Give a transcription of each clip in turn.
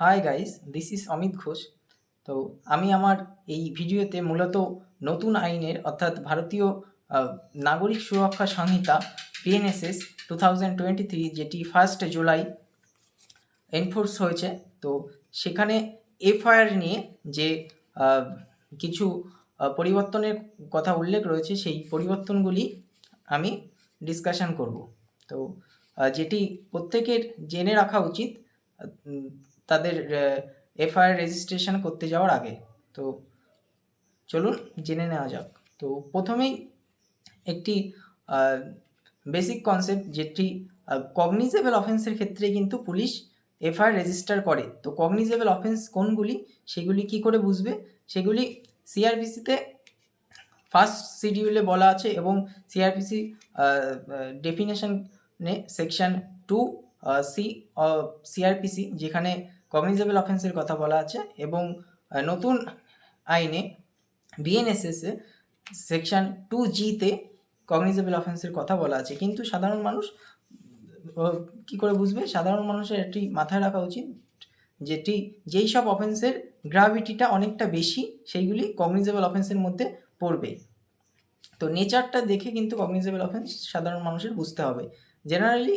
Hi guys, this is Amit Ghosh. তো আমি আমার এই ভিডিওতে মূলত নতুন আইনের অর্থাৎ ভারতীয় নাগরিক সুরক্ষা সংহিতা বিএনএসএস 2023 যেটি 1 জুলাই এনফোর্স হয়েছে, তো সেখানে এফআইআর নিয়ে যে কিছু পরিবর্তনের কথা উল্লেখ রয়েছে, সেই পরিবর্তনগুলি আমি ডিসকাশন করব। তো যেটি প্রত্যেকের জেনে রাখা উচিত তাদের এফআইআর রেজিস্ট্রেশন করতে যাওয়ার আগে। তো চলুন জেনে নেওয়া যাক। তো প্রথমেই একটি বেসিক কনসেপ্ট, যেটি কগনিজেবল অফেন্সের ক্ষেত্রে কিন্তু পুলিশ এফআইআর রেজিস্টার করে। তো কগনিজেবল অফেন্স কোনগুলি, সেগুলি কি করে বুঝবে? সেগুলি সিআরপিসিতে ফার্স্ট শিডিউলে বলা আছে, এবং সিআরপিসি ডেফিনেশনে সেকশন 2C সিআরপিসি, যেখানে কগনিজেবল অফেন্সের কথা বলা আছে, এবং নতুন আইনে বিএনএসএসে সেকশন 2Gতে কগনিজেবল অফেন্সের কথা বলা আছে। কিন্তু সাধারণ মানুষ কি করে বুঝবে? সাধারণ মানুষের এটি মাথায় রাখা উচিত, যেই সব অফেন্সের গ্রাভিটিটা অনেকটা বেশি, সেইগুলি কগনিজেবল অফেন্সের মধ্যে পড়বে। তো নেচারটা দেখে কিন্তু কগনিজেবল অফেন্স সাধারণ মানুষের বুঝতে হবে। জেনারেলি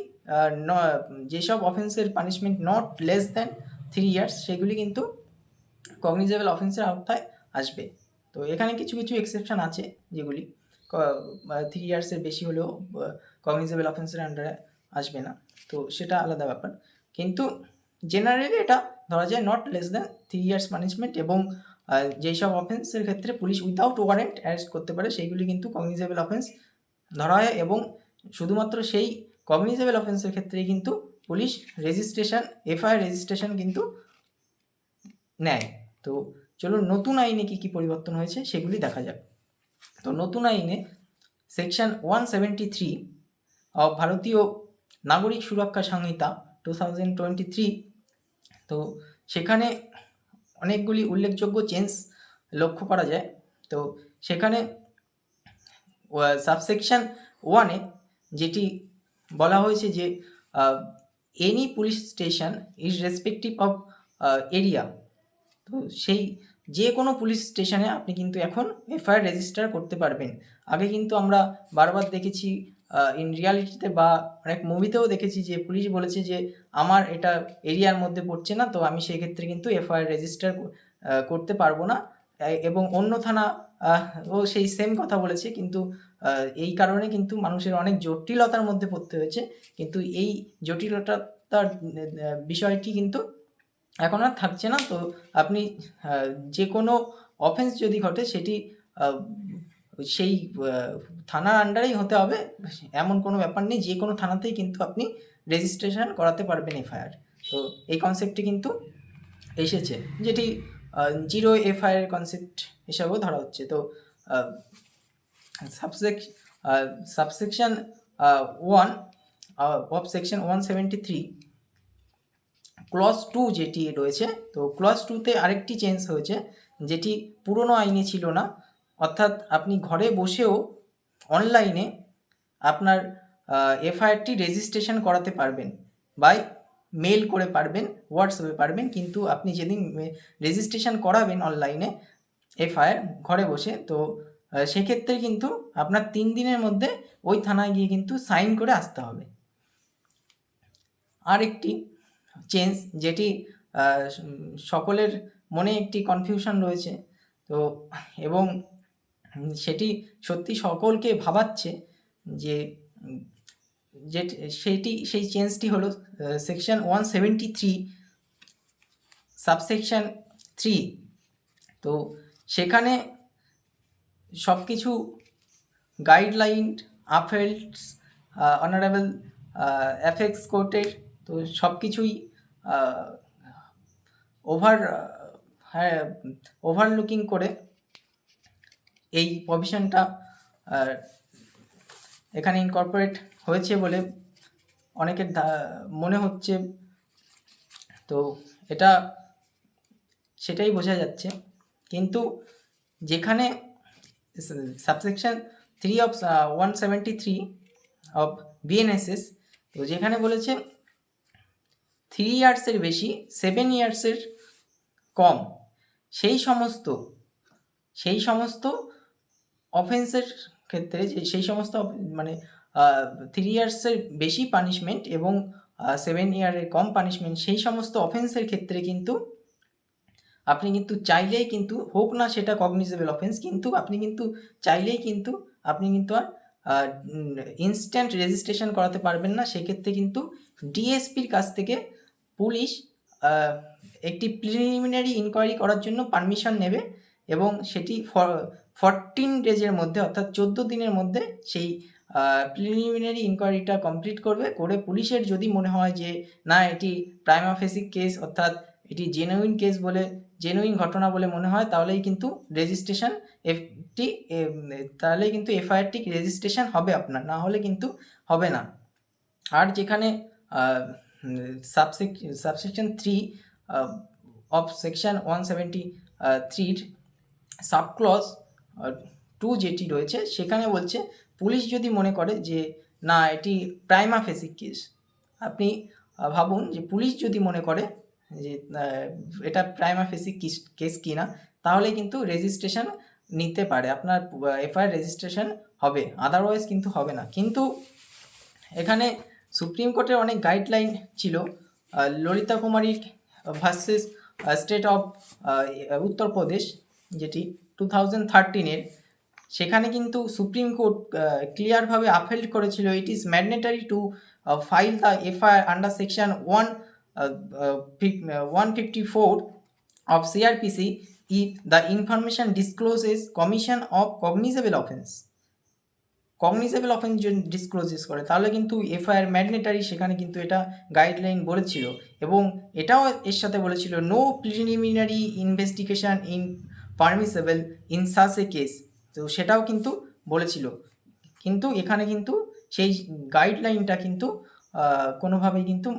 যেসব অফেন্সের punishment not less than 3 years, সেগুলি কিন্তু কগনিজেবল অফেন্সের আওতায় আসবে। তো এখানে কিছু কিছু এক্সেপশন আছে, যেগুলি 3 ইয়ার্সের বেশি হলেও কগনিজেবল অফেন্সের আন্ডারে আসবে না, তো সেটা আলাদা ব্যাপার। কিন্তু জেনারেলি এটা ধরা যায় not less than 3 years punishment, এবং যেই সব অফেন্সের ক্ষেত্রে পুলিশ উইদাউট ওয়ারেন্ট অ্যারেস্ট করতে পারে, সেইগুলি কিন্তু কগনিজেবল অফেন্স ধরা হয়, এবং শুধুমাত্র সেই কগনিজেবল অফেন্সের ক্ষেত্রেই কিন্তু পুলিশ রেজিস্ট্রেশন, এফআইআর রেজিস্ট্রেশন কিন্তু নেয়। তো চলুন নতুন আইনে কী কী পরিবর্তন হয়েছে সেগুলি দেখা যাক। তো নতুন আইনে সেকশন 173 ভারতীয় নাগরিক সুরক্ষা সংহিতা 2023, তো সেখানে অনেকগুলি উল্লেখযোগ্য চেঞ্জ লক্ষ্য করা যায়। তো সেখানে সাবসেকশন 1-এ যেটি বলা হয়েছে যে any police station is respective of area, তো সেই যে কোনো পুলিশ স্টেশনে আপনি কিন্তু এখন এফআইআর রেজিস্টার করতে পারবেন। আগে কিন্তু আমরা বারবার দেখেছি ইন রিয়ালিটিতে বা অনেক মুভিতেও দেখেছি যে পুলিশ বলেছে যে আমার এটা এরিয়ার মধ্যে পড়ছে না, তো আমি সেক্ষেত্রে কিন্তু এফআইআর রেজিস্টার করতে পারবো না, এবং অন্য থানা ও সেই সেম কথা বলেছে। কিন্তু এই কারণে কিন্তু মানুষের অনেক জটিলতার মধ্যে পড়তে হয়েছে। কিন্তু এই জটিলতার বিষয়টি কিন্তু এখন আর থাকছে না। তো আপনি যে কোনো অফেন্স যদি ঘটে, সেটি সেই থানার আন্ডারেই হতে হবে এমন কোনো ব্যাপার নেই, যে কোনো থানাতেই কিন্তু আপনি রেজিস্ট্রেশন করাতে পারবেন এফআইআর। তো এই কনসেপ্টটি কিন্তু এসেছে, যেটি জিরো এফআইআর কনসেপ্ট হিসাবেও ধরা হচ্ছে। তো সাবসেকশন 1 অফ সেকশন 173 ক্লজ 2 যেটি রয়েছে, তো ক্লজ 2তে আরেকটি চেঞ্জ হয়েছে, যেটি পুরনো আইনে ছিল না। অর্থাৎ আপনি ঘরে বসেও অনলাইনে আপনার এফআইআরটি রেজিস্ট্রেশন করাতে পারবেন, বাই মেল করে পারবেন, হোয়াটসঅ্যাপে পারবেন, কিন্তু আপনি যেদিন রেজিস্ট্রেশন করাবেন অনলাইনে এফআইআর ঘরে বসে, তো সেক্ষেত্রে কিন্তু আপনার 3 দিনের মধ্যে ওই থানায় গিয়ে কিন্তু সাইন করে আসতে হবে। আর একটি চেঞ্জ, যেটি সকলের মনে একটি কনফিউশন রয়েছে, তো এবং সেটি সত্যি সকলকে ভাবাচ্ছে, যে সেই চেঞ্জটি হলো সেকশন 173 সাবসেকশন 3। তো সেখানে সব কিছু গাইডলাইন আপহেল্ডস অনারেবল এফেক্স কোর্টের, তো সব কিছুই ওভারলুকিং করে এই প্রভিশনটা এখানে ইনকর্পোরেট হয়েছে বলে অনেকের মনে হচ্ছে। তো এটা সেটাই বোঝা যাচ্ছে। কিন্তু যেখানে সাবসেকশন 3 অফ 173 অফ বিএনএসএস, তো যেখানে বলেছে 3 ইয়ার্সের বেশি 7 ইয়ার্সের কম সেই সমস্ত অফেন্সের ক্ষেত্রে সেই সমস্ত মানে 3 ইয়ার্সের বেশি পানিশমেন্ট এবং 7 ইয়ারের কম পানিশমেন্ট সেই সমস্ত অফেন্সের ক্ষেত্রে কিন্তু আপনি কিন্তু চাইলেই কিন্তু হোক না সেটা কগনিজেবল অফেন্স, কিন্তু আপনি কিন্তু চাইলেই কিন্তু আপনি কিন্তু আর ইনস্ট্যান্ট রেজিস্ট্রেশন করাতে পারবেন না। সেক্ষেত্রে কিন্তু ডিএসপির কাছ থেকে পুলিশ একটি প্রিলিমিনারি ইনকোয়ারি করার জন্য পারমিশন নেবে এবং সেটি 14 ডেজের মধ্যে অর্থাৎ 14 দিনের মধ্যে সেই প্রিলিমিনারি ইনকোয়ারিটা কমপ্লিট করে পুলিশের যদি মনে হয় যে না এটি প্রাইমা ফেসি কেস অর্থাৎ এটি জেনুইন কেস বলে জেনুইন ঘটনা বলে মনে হয় তাহলেই কিন্তু রেজিস্ট্রেশন তাহলেই কিন্তু এফআইআরটি রেজিস্ট্রেশন হবে আপনার, না হলে কিন্তু হবে না। আর যেখানে সাবসেকশন 3 অফ সেকশন 173 সাবক্লজ 2 যেটি রয়েছে সেখানে বলছে পুলিশ যদি মনে করে যে না এটি প্রাইমা ফেসি কেস, আপনি ভাবুন যে পুলিশ যদি মনে করে যে এটা প্রাইমা ফেসি কেস কিনা তাহলে কিন্তু রেজিস্ট্রেশন নিতে পারে, আপনার এফআইআর রেজিস্ট্রেশন হবে, আদারওয়াইজ কিন্তু হবে না। কিন্তু এখানে সুপ্রিম কোর্টের অনেক গাইডলাইন ছিল। ললিতা কুমারী ভার্সেস স্টেট অফ উত্তরপ্রদেশ যেটি 2013-এর, সেখানে কিন্তু সুপ্রিম কোর্ট ক্লিয়ারভাবে আপহেল্ড করেছিল it is mandatory two file the FIR under section 154 of CRPC if the information discloses commission of cognizable offense যদি ডিসক্লোজেস করে তাহলে কিন্তু এফআইআর ম্যান্ডেটারি, সেখানে কিন্তু এটা গাইডলাইন বলেছিল এবং এটাও এর সাথে বলেছিল no preliminary investigation in permissible in such a case, তো সেটাও কিন্তু বলেছিল। কিন্তু এখানে কিন্তু সেই গাইডলাইনটা কিন্তু কোনোভাবেই কিন্তু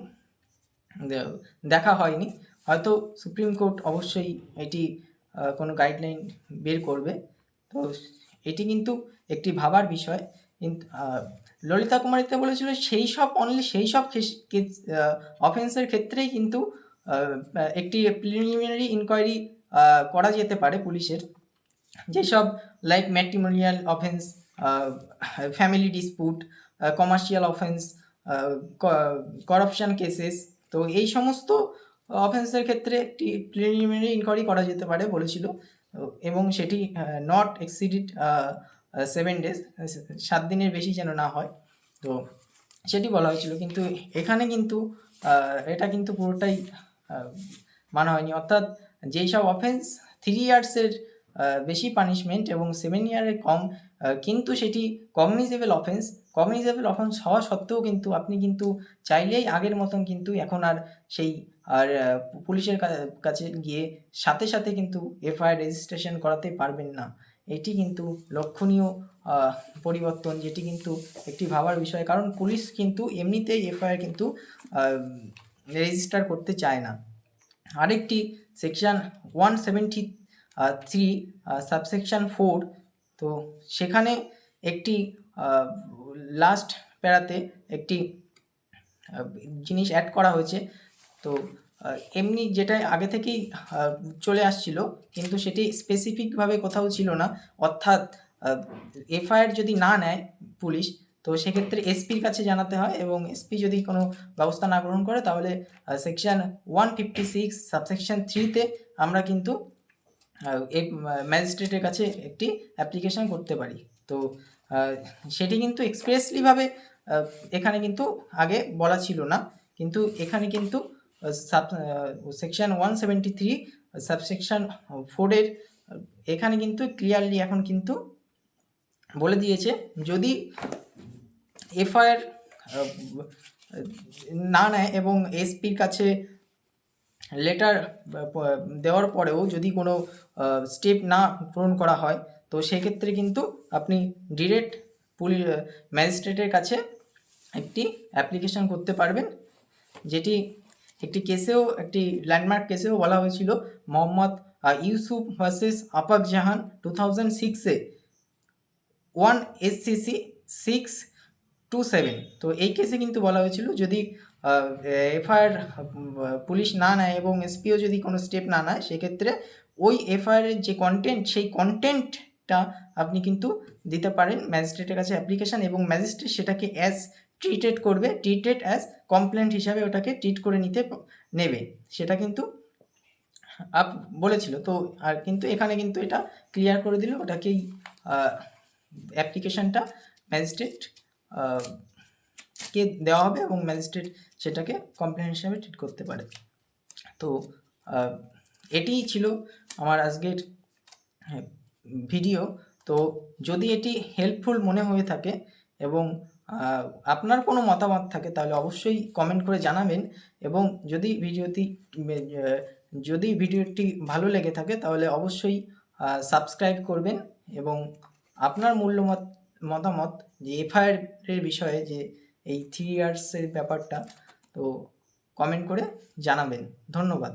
দেখা হয়নি। হয়তো সুপ্রিম কোর্ট অবশ্যই এটি কোনো গাইডলাইন বের করবে, তো এটি কিন্তু একটি ভাবার বিষয়। কিন্তু ললিতা কুমারীতে বলেছিল সেই সব অফেন্সের ক্ষেত্রেই কিন্তু একটি প্রিলিমিনারি ইনকোয়ারি করা যেতে পারে পুলিশের, যেসব like matrimonial offence, family dispute, commercial offence, corruption cases, তো এই সমস্ত অফেন্সের ক্ষেত্রে একটি প্রিলিমিনারি ইনকোয়ারি করা যেতে পারে বলেছিল এবং সেটি নট এক্সিডেড 7 days, 7 দিনের বেশি যেন না হয়, তো সেটি বলা হয়েছিল। কিন্তু এখানে কিন্তু এটা কিন্তু পুরোটাই মানা হয়নি, অর্থাৎ যেই সব অফেন্স 3 ইয়ার্সের বেশি পানিশমেন্ট এবং 7 ইয়ারের কম, কিন্তু সেটি কগনিজেবল অফেন্স হওয়া সত্ত্বেও কিন্তু আপনি কিন্তু চাইলেই আগের মতন কিন্তু এখন আর সেই পুলিশের কাছে গিয়ে সাথে সাথে কিন্তু এফআইআর রেজিস্ট্রেশন করাতে পারবেন না। এটি কিন্তু লক্ষণীয় পরিবর্তন, যেটি কিন্তু একটি ভাবার বিষয়, কারণ পুলিশ কিন্তু এমনিতেই এফআইআর কিন্তু রেজিস্টার করতে চায় না। আরেকটি সেকশন 173 সাবসেকশন 4, তো সেখানে একটি লাস্ট প্যারাতে একটি জিনিস অ্যাড করা হয়েছে, তো এমনি যেটা আগে থেকেই চলে আসছিল কিন্তু সেটি স্পেসিফিকভাবে কোথাও ছিল না, অর্থাৎ এফআইআর যদি না নেয় পুলিশ তো সেক্ষেত্রে এসপির কাছে জানাতে হয় এবং এসপি যদি কোনো ব্যবস্থা না গ্রহণ করে তাহলে সেকশন 156 সাবসেকশন 3-তে আমরা কিন্তু ম্যাজিস্ট্রেটের কাছে একটি অ্যাপ্লিকেশন করতে পারি। তো সেটি কিন্তু এক্সপ্রেসলিভাবে এখানে কিন্তু আগে বলা ছিল না, কিন্তু এখানে কিন্তু সেকশন 173 সাবসেকশন 4-এর এখানে কিন্তু ক্লিয়ারলি এখন কিন্তু বলে দিয়েছে যদি এফআইআর না নেয় এবং এসপির কাছে লেটার দেওয়ার পরেও যদি কোনো স্টেপ না গ্রহণ করা হয় তো সেক্ষেত্রে কিন্তু আপনি ডিরেক্ট ম্যাজিস্ট্রেটের কাছে একটি অ্যাপ্লিকেশন করতে পারবেন, যেটি একটি ল্যান্ডমার্ক কেসেও বলা হয়েছিল মোহাম্মদ ইউসুফ ভার্সেস আফাক জাহান 2006-এ 1 SCC 627। তো এই কেসে কিন্তু বলা হয়েছিল যদি এফআইআর পুলিশ না নেয় এবং এসপিও যদি কোনো স্টেপ না নেয়, সেক্ষেত্রে ওই এফআইআরের যে কন্টেন্ট, সেই কন্টেন্টটা আপনি কিন্তু দিতে পারেন ম্যাজিস্ট্রেটের কাছে অ্যাপ্লিকেশান, এবং ম্যাজিস্ট্রেট সেটাকে ট্রিটেড অ্যাজ কমপ্লেন্ট হিসাবে ওটাকে ট্রিট করে নেবে, সেটা কিন্তু বলেছিল। তো আর কিন্তু এখানে কিন্তু এটা ক্লিয়ার করে দিল, ওটাকেই অ্যাপ্লিকেশানটা ম্যাজিস্ট্রেট কে দেওয়া হবে এবং ম্যাজিস্ট্রেট সেটাকে কমপ্লেন হিসাবে ট্রিট করতে পারে। তো এটিই ছিল আমার আজকের ভিডিও। তো যদি এটি হেল্পফুল মনে হয়ে থাকে এবং আপনার কোনো মতামত থাকে, তাহলে অবশ্যই কমেন্ট করে জানাবেন, এবং যদি ভিডিওটি ভালো লেগে থাকে তাহলে অবশ্যই সাবস্ক্রাইব করবেন, এবং আপনার মতামত যে এফআইআরের বিষয়ে, যে এই 3 ইয়ার্সের ব্যাপারটা, তো কমেন্ট করে জানাবেন। ধন্যবাদ।